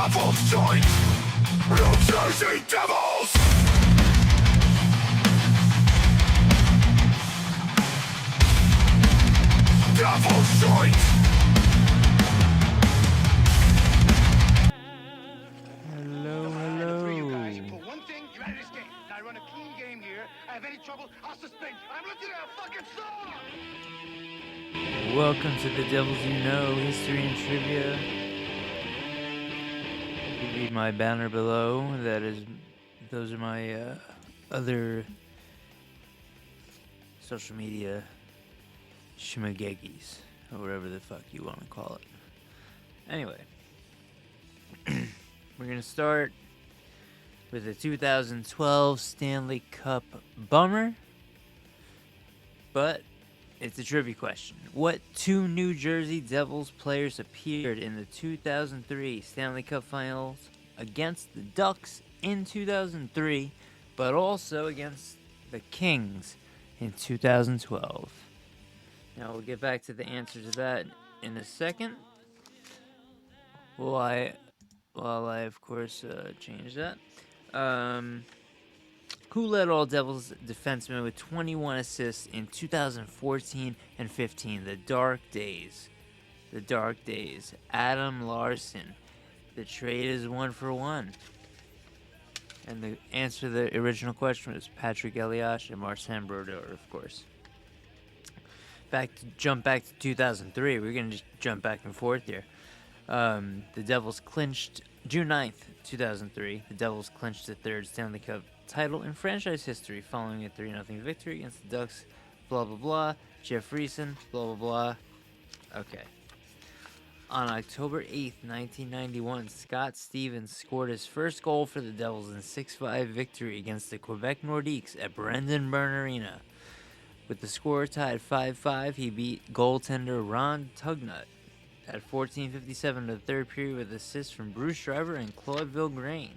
Joint, New Jersey Devils! Devil's Joint! Hello. For you guys, for one thing, you're out of this game. Now I run a clean game here. I have any trouble, I'll suspend. I'm looking at a fucking song! Welcome to the Devils You Know History and Trivia. You read my banner below. Those are my other social media schmageggies, or whatever the fuck you want to call it. Anyway, we're gonna start with the 2012 Stanley Cup bummer, but it's a trivia question. What two New Jersey Devils players appeared in the 2003 Stanley Cup Finals against the Ducks in 2003, but also against the Kings in 2012? Now, we'll get back to the answer to that in a second. While I of course, change that. Who led all Devils defensemen with 21 assists in 2014 and 15? The Dark Days. The Dark Days. Adam Larson. The trade is 1-for-1. And the answer to the original question was Patrick Elias and Marcin Brodeur, of course. Jump back to 2003. We're going to just jump back and forth here. The Devils clinched June 9th, 2003. The Devils clinched the third Stanley Cup title in franchise history following a 3-0 victory against the Ducks. Blah, blah, blah. Jeff Friesen. Blah, blah, blah. Okay. On October 8th, 1991, Scott Stevens scored his first goal for the Devils in 6-5 victory against the Quebec Nordiques at Brendan Byrne Arena. With the score tied 5-5, he beat goaltender Ron Tugnut at 14:57 of the third period with assists from Bruce Driver and Claude Vilgrain.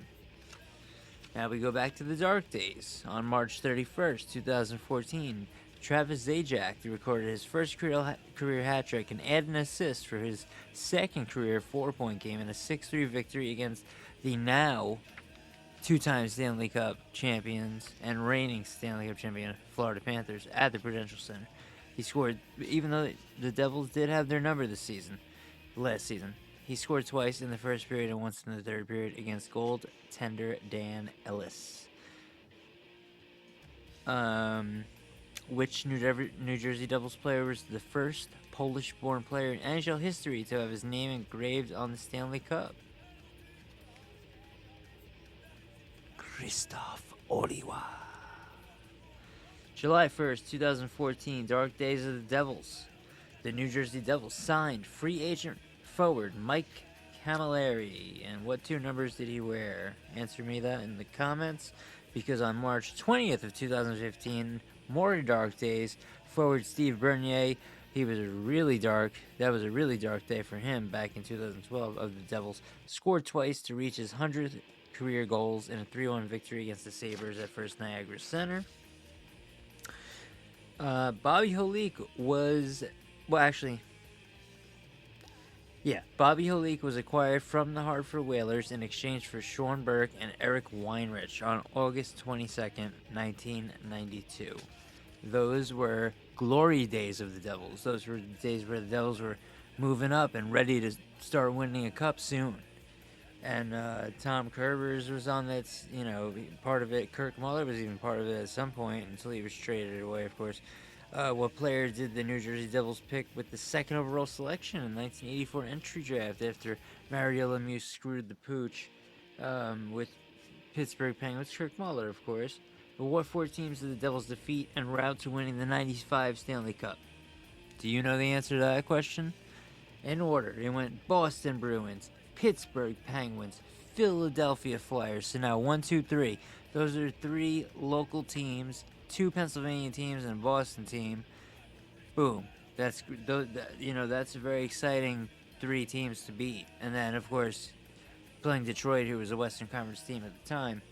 Now we go back to the Dark Days. On March 31st, 2014, Travis Zajac recorded his first career hat trick and added an assist for his second career 4-point game in a 6-3 victory against the now two-time Stanley Cup champions and reigning Stanley Cup champion Florida Panthers at the Prudential Center. He scored, even though the Devils did have their number last season. He scored twice in the first period and once in the third period against goaltender Dan Ellis. Which New Jersey Devils player was the first Polish-born player in NHL history to have his name engraved on the Stanley Cup? Christoph Oliwa. July 1st, 2014, Dark Days of the Devils. The New Jersey Devils signed free agent forward Mike Camilleri. And what two numbers did he wear? Answer me that in the comments, because on March 20th of 2015, more Dark Days, forward Steve Bernier, that was a really dark day for him back in 2012 of the Devils, scored twice to reach his 100th career goals in a 3-1 victory against the Sabres at First Niagara Center. Bobby Holik was acquired from the Hartford Whalers in exchange for Sean Burke and Eric Weinrich on August 22nd, 1992. Those were glory days of the Devils. Those were days where the Devils were moving up and ready to start winning a cup soon. And Tom Kerbers was on that, part of it. Kirk Muller was even part of it at some point until he was traded away, of course. What player did the New Jersey Devils pick with the second overall selection in the 1984 entry draft after Mario Lemieux screwed the pooch with Pittsburgh Penguins? Kirk Muller, of course. But what four teams did the Devils defeat en route to winning the 95 Stanley Cup? Do you know the answer to that question? In order, it went Boston Bruins, Pittsburgh Penguins, Philadelphia Flyers. So now 1, 2, 3. Those are three local teams, two Pennsylvania teams, and a Boston team. Boom. That's a very exciting three teams to beat. And then, of course, playing Detroit, who was a Western Conference team at the time.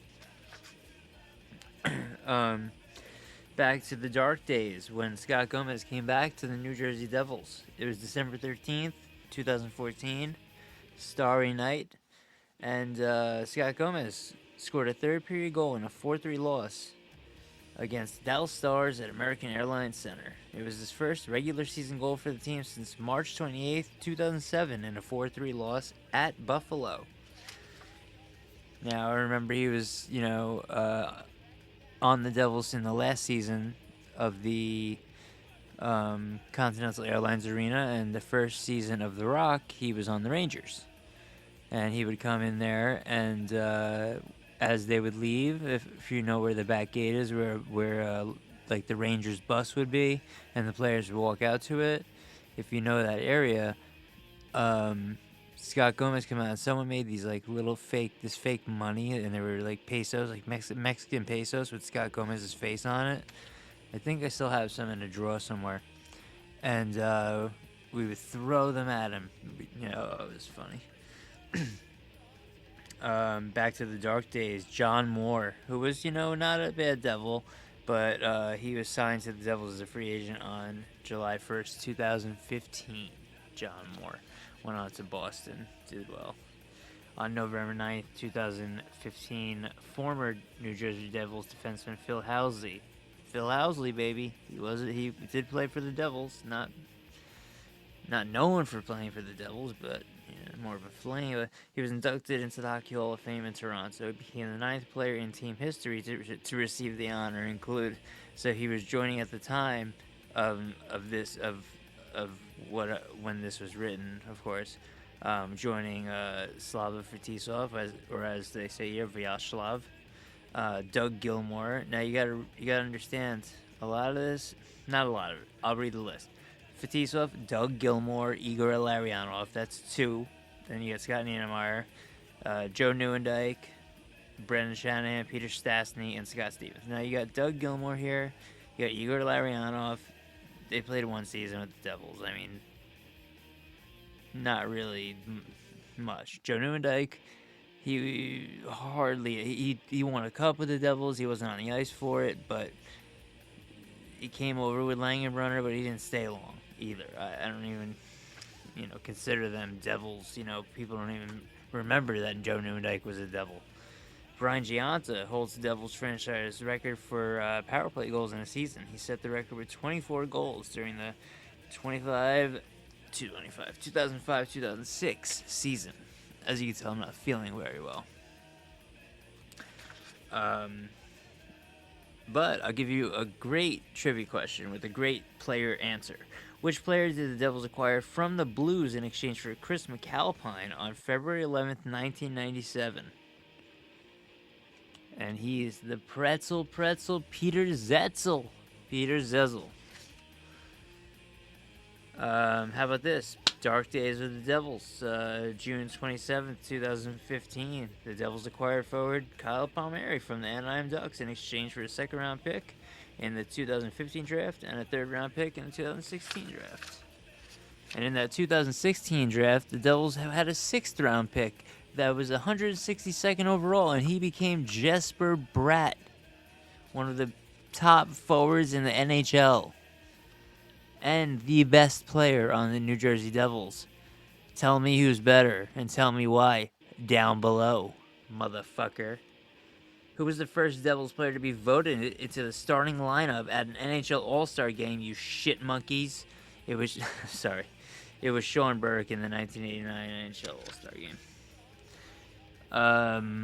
Back to the Dark Days when Scott Gomez came back to the New Jersey Devils. It was December 13th, 2014. Starry night. And Scott Gomez scored a third-period goal in a 4-3 loss against Dallas Stars at American Airlines Center. It was his first regular season goal for the team since March 28th, 2007 in a 4-3 loss at Buffalo. Now, I remember he was, on the Devils in the last season of the Continental Airlines Arena, and the first season of The Rock, he was on the Rangers. And he would come in there, and as they would leave, if you know where the back gate is, where like the Rangers bus would be, and the players would walk out to it, if you know that area, Scott Gomez came out and someone made these like little fake money, and they were like pesos, like Mexican pesos with Scott Gomez's face on it. I think I still have some in a drawer somewhere, and we would throw them at him. It was funny. Back to the dark days, John Moore, who was, not a bad Devil, but he was signed to the Devils as a free agent on July 1st, 2015. John Moore went on to Boston, did well. On November 9th, 2015, former New Jersey Devils defenseman Phil Housley, baby. He did play for the Devils, not known for playing for the Devils, but more of a flame. He was inducted into the Hockey Hall of Fame in Toronto. He became the 9th player in team history to receive the honor. So he was joining at the time when this was written, of course, joining Slava Fetisov, as they say here, Vyacheslav, Doug Gilmour. Now you gotta understand a lot of this, not a lot of it. I'll read the list. Fetisov, Doug Gilmour, Igor Larionov. That's 2. Then you got Scott Niedermayer, Joe Newendike, Brendan Shanahan, Peter Stastny, and Scott Stevens. Now you got Doug Gilmour here. You got Igor Larionov. They played one season with the Devils. I mean, not really much. Joe Newendike, he won a cup with the Devils. He wasn't on the ice for it, but he came over with Langenbrunner, but he didn't stay long either. I don't even, consider them Devils. People don't even remember that Joe Newendike was a Devil. Brian Giunta holds the Devils franchise record for power play goals in a season. He set the record with 24 goals during the 2005-2006 season. As you can tell, I'm not feeling very well. But I'll give you a great trivia question with a great player answer. Which player did the Devils acquire from the Blues in exchange for Chris McAlpine on February 11th, 1997? And he is the Pretzel Peter Zetzel. Peter Zezel. How about this? Dark Days with the Devils. June 27th, 2015. The Devils acquired forward Kyle Palmieri from the Anaheim Ducks in exchange for a second-round pick in the 2015 draft and a third-round pick in the 2016 draft. And in that 2016 draft, the Devils had a sixth-round pick that was 162nd overall, and he became Jesper Bratt, one of the top forwards in the NHL, and the best player on the New Jersey Devils. Tell me who's better, and tell me why, down below, motherfucker. Who was the first Devils player to be voted into the starting lineup at an NHL All-Star game, you shit monkeys? It was, it was Sean Burke in the 1989 NHL All-Star game.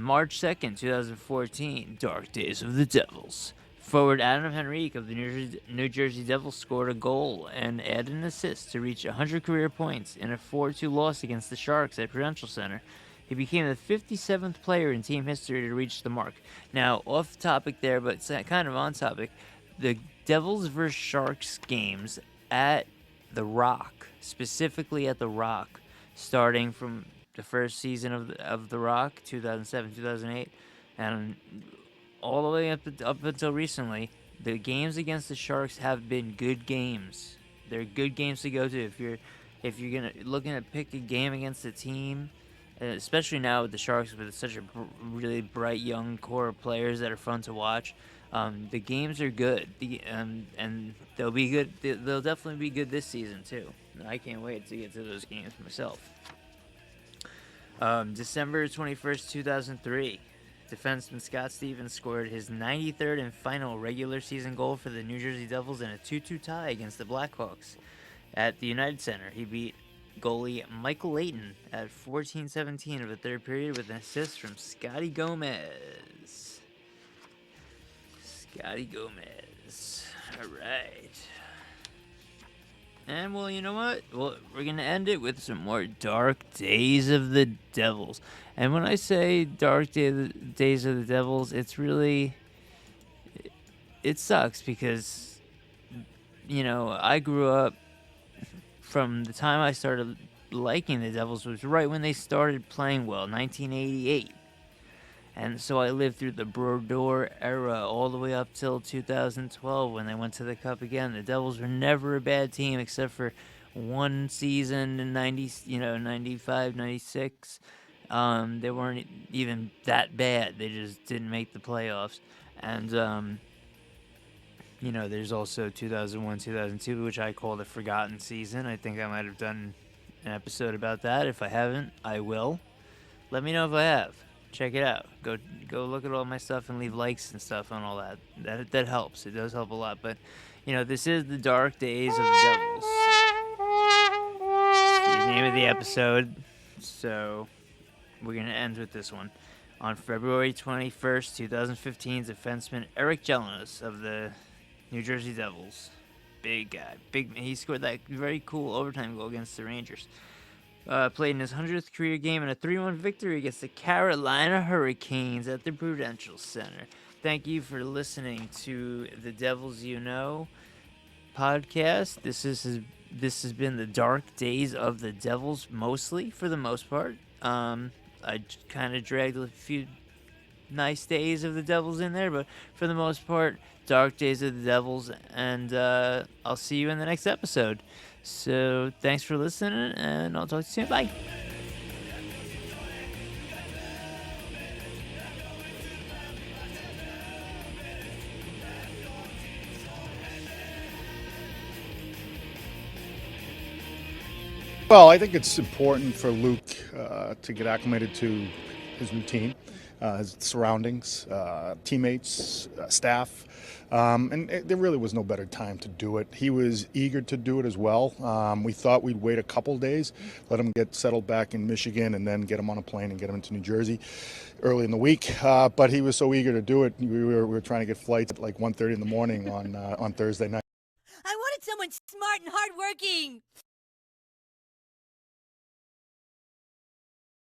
March 2nd, 2014, Dark Days of the Devils. Forward Adam Henrique of the New Jersey Devils scored a goal and added an assist to reach 100 career points in a 4-2 loss against the Sharks at Prudential Center. He became the 57th player in team history to reach the mark. Now, off topic there, but kind of on topic, the Devils vs. Sharks games at The Rock, specifically at The Rock, starting from the first season of The Rock, 2007-2008, and all the way up until recently, the games against the Sharks have been good games. They're good games to go to if you're looking to pick a game against a team, especially now with the Sharks with such a really bright young core of players that are fun to watch. The games are good, and they'll be good. They'll definitely be good this season too. I can't wait to get to those games myself. December 21st, 2003. Defenseman Scott Stevens scored his 93rd and final regular season goal for the New Jersey Devils in a 2-2 tie against the Blackhawks at the United Center. He beat goalie Michael Layton at 14:17 of the third period with an assist from Scotty Gomez. Scotty Gomez. All right. And, well, you know what? Well, we're going to end it with some more Dark Days of the Devils. And when I say Dark Days of the Devils, it's really... It sucks because, you know, I grew up from the time I started liking the Devils was right when they started playing well, 1988. And so I lived through the Brodeur era all the way up till 2012 when they went to the Cup again. The Devils were never a bad team except for one season in 95, 96. They weren't even that bad. They just didn't make the playoffs. And, you know, there's also 2001, 2002, which I call the forgotten season. I think I might have done an episode about that. If I haven't, I will. Let me know if I have. Check it out. Go look at all my stuff and leave likes and stuff on all that. That helps. It does help a lot. But, you know, this is the Dark Days of the Devils. It's the name of the episode. So we're going to end with this one. On February 21st, 2015, defenseman Eric Jelinek of the New Jersey Devils. Big guy. He scored that very cool overtime goal against the Rangers. Played in his 100th career game in a 3-1 victory against the Carolina Hurricanes at the Prudential Center. Thank you for listening to the Devils You Know podcast. This has been the Dark Days of the Devils, mostly, for the most part. I kind of dragged a few nice days of the Devils in there, but for the most part, Dark Days of the Devils, and I'll see you in the next episode. So thanks for listening, and I'll talk to you soon. Bye. Well, I think it's important for Luke to get acclimated to his routine, his surroundings, teammates, staff, and there really was no better time to do it. He was eager to do it as well. We thought we'd wait a couple days, let him get settled back in Michigan, and then get him on a plane and get him into New Jersey early in the week. But he was so eager to do it, we were trying to get flights at like 1:30 in the morning on Thursday night. I wanted someone smart and hardworking.